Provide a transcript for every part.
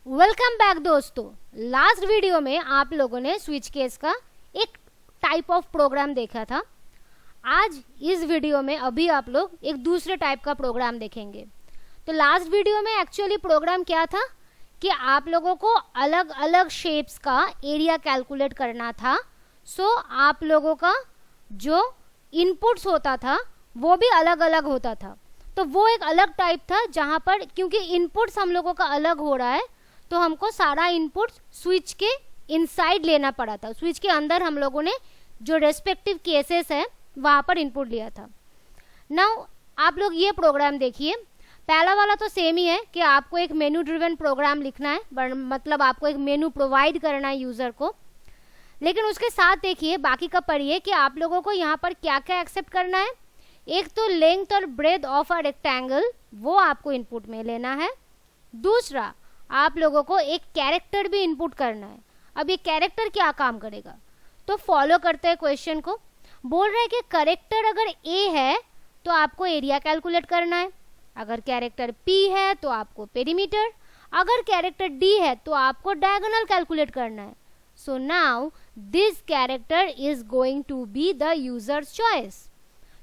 Welcome back दोस्तों। Last video में आप लोगों ने स्विच केस का एक टाइप ऑफ प्रोग्राम देखा था। आज इस वीडियो में अभी आप लोग एक दूसरे टाइप का प्रोग्राम देखेंगे। तो लास्ट वीडियो में एक्चुअली प्रोग्राम क्या था कि आप लोगों को अलग अलग शेप्स का एरिया कैलकुलेट करना था। सो आप लोगों का जो इनपुट्स होता था वो भी अलग अलग होता था। तो वो एक अलग टाइप था जहाँ पर क्योंकि इनपुट्स हम लोगों का अलग हो रहा है तो हमको सारा इनपुट स्विच के इनसाइड लेना पड़ा था। स्विच के अंदर हम लोगों ने जो रेस्पेक्टिव केसेस है वहाँ पर इनपुट लिया था। नाउ आप लोग ये प्रोग्राम देखिए। पहला वाला तो सेम ही है कि आपको एक मेनू ड्रिवन प्रोग्राम लिखना है, मतलब आपको एक मेनू प्रोवाइड करना है यूज़र को। लेकिन उसके साथ देखिए बाकी का पढ़िए कि आप लोगों को यहाँ पर क्या क्या एक्सेप्ट करना है। एक तो लेंथ और ब्रेथ ऑफ अ रेक्टेंगल, वो आपको इनपुट में लेना है। दूसरा आप लोगों को एक कैरेक्टर भी इनपुट करना है। अब ये कैरेक्टर क्या काम करेगा तो फॉलो करते हैं क्वेश्चन को। बोल रहे हैं कि कैरेक्टर अगर ए है तो आपको एरिया कैलकुलेट करना है, अगर कैरेक्टर पी है तो आपको पेरीमीटर, अगर कैरेक्टर डी है तो आपको डायगोनल कैलकुलेट करना है। So now this character is going to be the user's choice.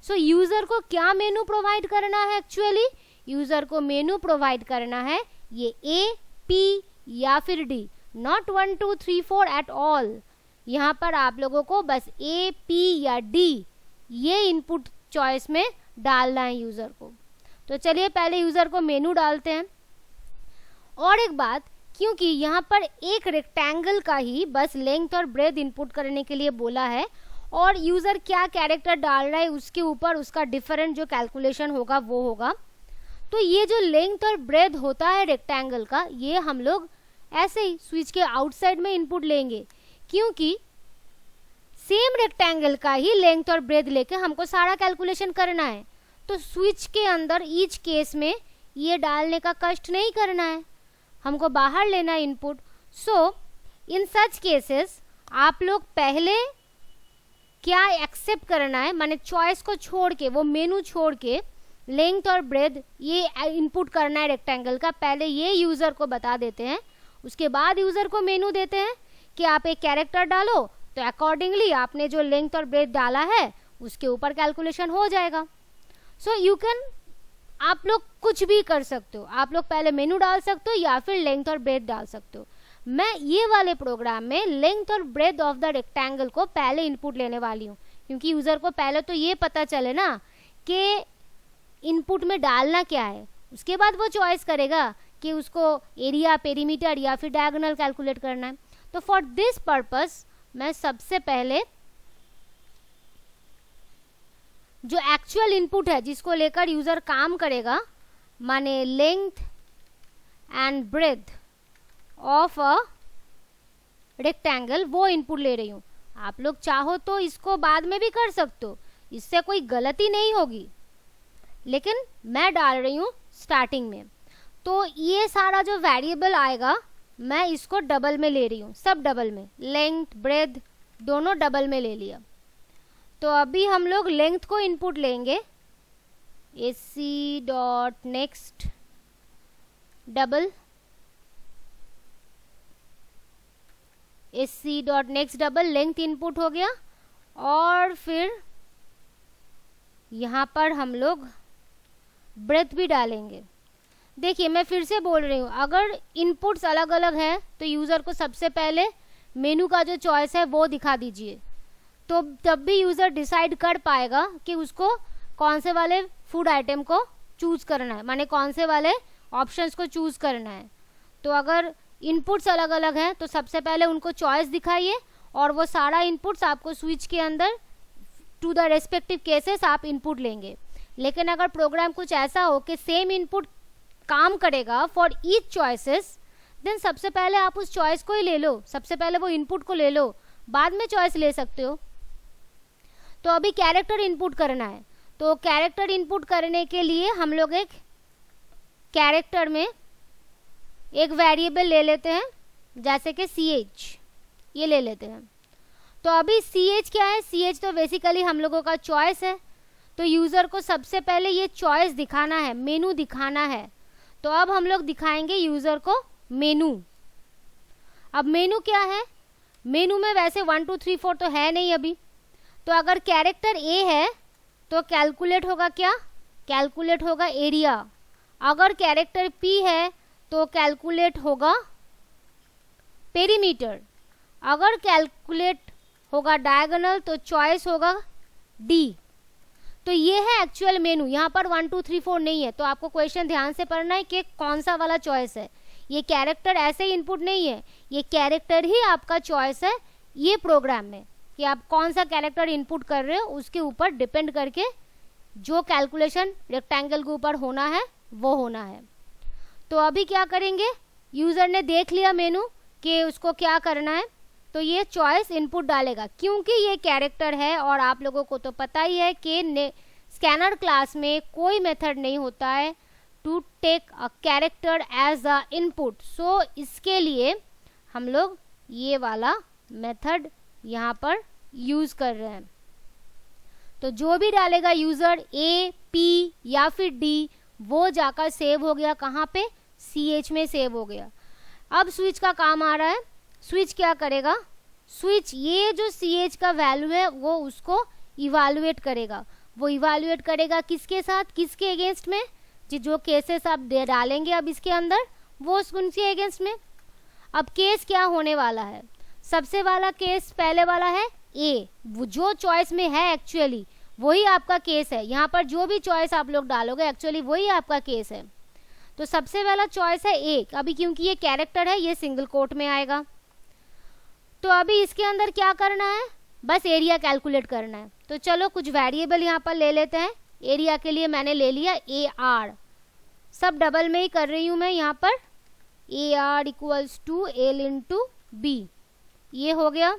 So user को क्या मेनू प्रोवाइड करना है? एक्चुअली यूजर को मेनू प्रोवाइड करना है ये ए, पी या फिर डी, नॉट 1 2 3 4 एट ऑल। यहाँ पर आप लोगों को बस ए, पी या डी ये इनपुट चॉइस में डालना है यूजर को। तो चलिए पहले यूजर को मेनू डालते हैं। और एक बात, क्योंकि यहाँ पर एक रेक्टेंगल का ही बस लेंथ और ब्रेथ इनपुट करने के लिए बोला है और यूजर क्या कैरेक्टर डाल रहा है उसके ऊपर उसका डिफरेंट जो कैलकुलेशन होगा वो होगा। तो ये जो लेंथ और ब्रेथ होता है रेक्टेंगल का, ये हम लोग ऐसे ही स्विच के आउटसाइड में इनपुट लेंगे, क्योंकि सेम रेक्टेंगल का ही लेंथ और ब्रेथ लेके हमको सारा कैलकुलेशन करना है। तो स्विच के अंदर ईच केस में ये डालने का कष्ट नहीं करना है, हमको बाहर लेना है इनपुट। सो इन सच केसेस आप लोग पहले क्या एक्सेप्ट करना है, माने चॉइस को छोड़ के, वो मेनू छोड़ के लेंथ और ब्रेथ ये इनपुट करना है रेक्टेंगल का, पहले ये यूज़र को बता देते हैं। उसके बाद यूज़र को मेनू देते हैं कि आप एक कैरेक्टर डालो, तो अकॉर्डिंगली आपने जो लेंथ और ब्रेथ डाला है उसके ऊपर कैलकुलेशन हो जाएगा। सो यू कैन, आप लोग कुछ भी कर सकते हो। आप लोग पहले मेनू डाल सकते हो या फिर लेंथ और ब्रेथ डाल सकते हो। मैं ये वाले प्रोग्राम में लेंथ और ब्रेथ ऑफ द रेक्टेंगल को पहले इनपुट लेने वाली हूँ, क्योंकि यूज़र को पहले तो ये पता चले ना कि इनपुट में डालना क्या है। उसके बाद वो चॉइस करेगा कि उसको एरिया, पेरीमीटर या फिर डायगोनल कैलकुलेट करना है। तो फॉर दिस पर्पस मैं सबसे पहले जो एक्चुअल इनपुट है जिसको लेकर यूज़र काम करेगा, माने length and breadth of a rectangle, वो इनपुट ले रही हूँ। आप लोग चाहो तो इसको बाद में भी कर सकते हो, इससे कोई गलती नहीं होगी, लेकिन मैं डाल रही हूँ स्टार्टिंग में। तो ये सारा जो वेरिएबल आएगा मैं इसको डबल में ले रही हूँ, सब डबल में, लेंथ ब्रेथ दोनों डबल में ले लिया। तो अभी हम लोग लेंथ को इनपुट लेंगे, AC dot next double, AC dot next double length input हो गया। और फिर यहाँ पर हम लोग ब्रेथ भी डालेंगे। देखिए मैं फिर से बोल रही हूँ, अगर इनपुट्स अलग अलग हैं तो यूज़र को सबसे पहले मेनू का जो चॉइस है वो दिखा दीजिए, तो तब भी यूज़र डिसाइड कर पाएगा कि उसको कौन से वाले फूड आइटम को चूज़ करना है, माने कौन से वाले ऑप्शंस को चूज़ करना है। तो अगर इनपुट्स अलग अलग हैं तो सबसे पहले उनको चॉइस दिखाइए और वो सारा इनपुट्स आपको स्विच के अंदर टू द रेस्पेक्टिव केसेस आप इनपुट लेंगे। लेकिन अगर प्रोग्राम कुछ ऐसा हो कि सेम इनपुट काम करेगा फॉर ईच चॉइसेस, देन सबसे पहले आप उस चॉइस को ही ले लो, सबसे पहले वो इनपुट को ले लो, बाद में चॉइस ले सकते हो। तो अभी कैरेक्टर इनपुट करना है, तो कैरेक्टर इनपुट करने के लिए हम लोग एक कैरेक्टर में एक वेरिएबल ले लेते हैं, जैसे कि CH ये ले लेते हैं। तो अभी CH क्या है? CH तो बेसिकली हम लोगों का चॉइस है। तो यूज़र को सबसे पहले ये चॉइस दिखाना है, मेनू दिखाना है। तो अब हम लोग दिखाएंगे यूज़र को मेनू, अब मेनू क्या है, मेनू में वैसे 1 2 3 4 तो है नहीं अभी, तो अगर कैरेक्टर ए है तो कैलकुलेट होगा क्या, कैलकुलेट होगा एरिया। अगर कैरेक्टर पी है तो कैलकुलेट होगा पेरीमीटर। अगर कैलकुलेट होगा डायगोनल तो चॉइस होगा डी। तो ये है एक्चुअल मेनू, यहाँ पर 1 2 3 4 नहीं है। तो आपको क्वेश्चन ध्यान से पढ़ना है कि कौन सा वाला चॉइस है। ये कैरेक्टर ऐसे ही इनपुट नहीं है, ये कैरेक्टर ही आपका चॉइस है ये प्रोग्राम में, कि आप कौन सा कैरेक्टर इनपुट कर रहे हो उसके ऊपर डिपेंड करके जो कैलकुलेशन रेक्टेंगल के ऊपर होना है वो होना है। तो अभी क्या करेंगे, यूजर ने देख लिया मेनू कि उसको क्या करना है, तो ये चॉइस इनपुट डालेगा। क्योंकि ये कैरेक्टर है और आप लोगों को तो पता ही है कि स्कैनर क्लास में कोई मेथड नहीं होता है to take a character as a input. So इसके लिए हम लोग ये वाला मेथड यहाँ पर यूज कर रहे हैं। तो जो भी डालेगा यूजर ए पी या फिर डी, वो जाकर सेव हो गया कहाँ पे, CH में सेव हो गया। अब स्विच का काम आ रहा है। स्विच क्या करेगा, स्विच ये जो CH का वैल्यू है वो उसको इवालुएट करेगा। वो इवालुएट करेगा किसके साथ, किसके अगेंस्ट में, जो केसेस आप डालेंगे अब इसके अंदर वो उनके अगेंस्ट में। अब केस क्या होने वाला है, सबसे वाला केस पहले वाला है ए, वो जो चॉइस में है एक्चुअली वही आपका केस है। यहाँ पर जो भी चॉइस आप लोग डालोगे एक्चुअली वही आपका केस है। तो सबसे पहला चॉइस है ए। अभी क्योंकि ये कैरेक्टर है ये सिंगल कोट में आएगा। तो अभी इसके अंदर क्या करना है, बस एरिया कैलकुलेट करना है। तो चलो कुछ वेरिएबल यहाँ पर ले लेते हैं। एरिया के लिए मैंने ले लिया AR, सब डबल में ही कर रही हूँ मैं यहाँ पर। AR equals to L into B, ये हो गया।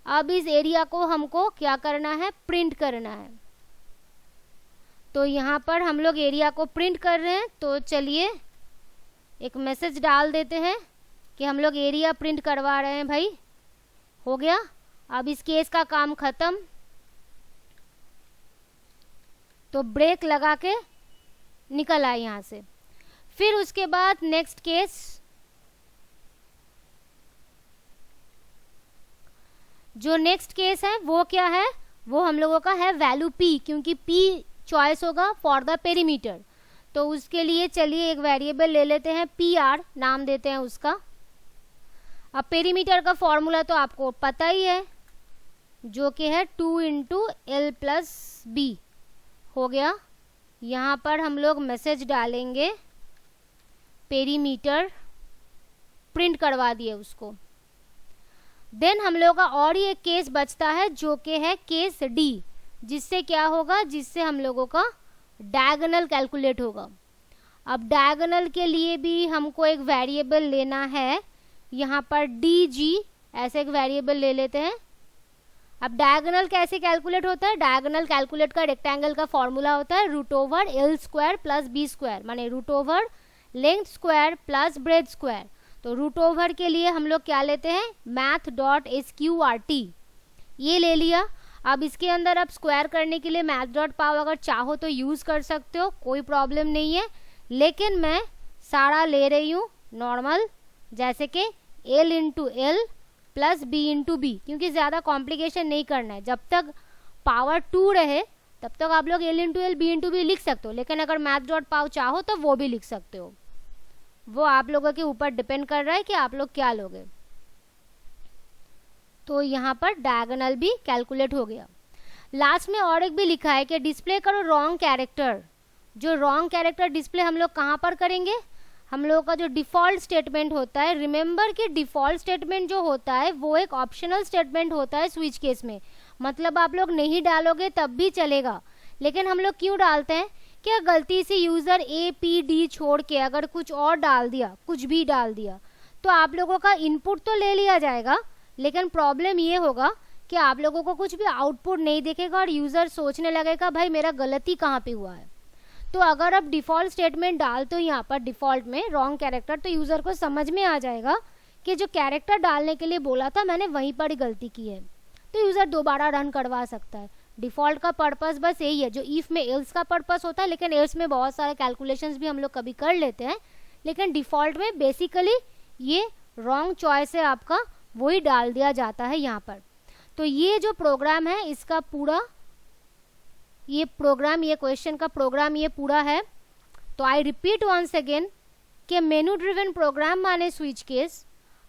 अब इस एरिया को हमको क्या करना है, प्रिंट करना है। तो यहाँ पर हम लोग एरिया को प्रिंट कर रहे हैं। तो चलिए एक मैसेज डाल देते हैं कि हम लोग एरिया प्रिंट करवा रहे हैं भाई। हो गया, अब इस केस का काम खत्म। तो ब्रेक लगा के निकल आए यहाँ से। फिर उसके बाद नेक्स्ट केस, जो नेक्स्ट केस है वो क्या है, वो हम लोगों का है वैल्यू P, क्योंकि P चॉइस होगा फॉर द पेरीमीटर। तो उसके लिए चलिए एक वेरिएबल ले लेते हैं, PR नाम देते हैं उसका। अब पेरीमीटर का फॉर्मूला तो आपको पता ही है, जो कि है 2 इंटू L प्लस B। हो गया, यहाँ पर हम लोग मैसेज डालेंगे पेरीमीटर, प्रिंट करवा दिए उसको। देन हम लोगों का और ही एक केस बचता है जो कि है केस D, जिससे क्या होगा, जिससे हम लोगों का डायगोनल कैलकुलेट होगा। अब डायगोनल के लिए भी हमको एक वेरिएबल लेना है, यहाँ पर DG ऐसे एक वेरिएबल ले लेते हैं। अब डायगोनल कैसे कैलकुलेट होता है, डायगोनल कैलकुलेट का रेक्टेंगल का फॉर्मूला होता है √L square plus B square, माने √ length square plus breadth square. तो √ के लिए हम लोग क्या लेते हैं, math.sqrt, ये ले लिया। अब इसके अंदर आप स्क्वायर करने के लिए math.pow अगर चाहो तो यूज कर सकते हो, कोई प्रॉब्लम नहीं है। लेकिन मैं सारा ले रही हूँ नॉर्मल, जैसे कि L into L plus B into B, क्योंकि ज़्यादा कॉम्प्लिकेशन नहीं करना है। जब तक पावर 2 रहे तब तक आप लोग L into L B into B लिख सकते हो, लेकिन अगर math.pow चाहो तो वो भी लिख सकते हो। वो आप लोगों के ऊपर डिपेंड कर रहा है कि आप लोग क्या लोगे। तो यहाँ पर डायगोनल भी कैलकुलेट हो गया। लास्ट में और एक भी लिखा है कि डिस्प्ले करो रॉन्ग कैरेक्टर। जो रॉन्ग कैरेक्टर डिस्प्ले हम लोग कहाँ पर करेंगे, हम लोगों का जो डिफ़ॉल्ट स्टेटमेंट होता है, रिमेंबर कि डिफ़ॉल्ट स्टेटमेंट जो होता है वो एक ऑप्शनल स्टेटमेंट होता है स्विच केस में। मतलब आप लोग नहीं डालोगे तब भी चलेगा, लेकिन हम लोग क्यों डालते हैं कि गलती से यूज़र APD छोड़ के अगर कुछ और डाल दिया, कुछ भी डाल दिया, तो आप लोगों का इनपुट तो ले लिया जाएगा, लेकिन प्रॉब्लम ये होगा कि आप लोगों को कुछ भी आउटपुट नहीं दिखेगा और यूज़र सोचने लगेगा भाई मेरा गलती कहाँ पे हुआ है। तो अगर आप डिफ़ॉल्ट स्टेटमेंट डालते हो यहाँ पर डिफ़ॉल्ट में रॉन्ग कैरेक्टर, तो यूज़र को समझ में आ जाएगा कि जो कैरेक्टर डालने के लिए बोला था मैंने वहीं पर ही गलती की है। तो यूज़र दोबारा रन करवा सकता है। डिफ़ॉल्ट का पर्पस बस यही है, जो इफ़ में एल्स का पर्पस होता है, लेकिन एल्स में बहुत सारे कैलकुलेशंस भी हम लोग कभी कर लेते हैं, लेकिन डिफ़ॉल्ट में बेसिकली ये रॉन्ग चॉइस है आपका वही डाल दिया जाता है यहाँ पर। तो ये जो प्रोग्राम है इसका पूरा ये प्रोग्राम, ये क्वेश्चन का प्रोग्राम ये पूरा है। तो आई रिपीट वंस अगेन कि मेनू ड्रिवन प्रोग्राम माने स्विच केस,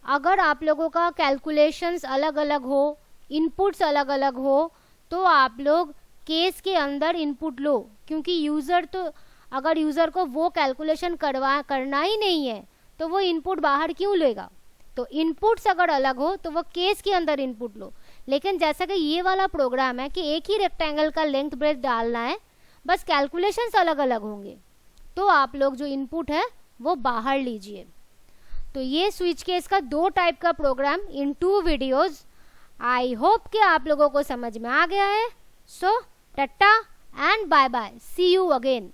अगर आप लोगों का कैलकुलेशंस अलग अलग हो, इनपुट्स अलग अलग हो, तो आप लोग केस के अंदर इनपुट लो, क्योंकि यूज़र तो अगर यूज़र को वो कैलकुलेशन करना ही नहीं है तो वो इनपुट बाहर क्यों लेगा। तो इनपुट्स अगर अलग हो तो वो केस के अंदर इनपुट लो। लेकिन जैसा कि ये वाला प्रोग्राम है कि एक ही रेक्टेंगल का लेंथ ब्रेथ डालना है, बस कैलकुलेशंस अलग अलग होंगे, तो आप लोग जो इनपुट है वो बाहर लीजिए। तो ये स्विच केस का 2 टाइप का program in 2 videos. I hope कि आप लोगों को समझ में आ गया है। So tata and bye bye, see you again.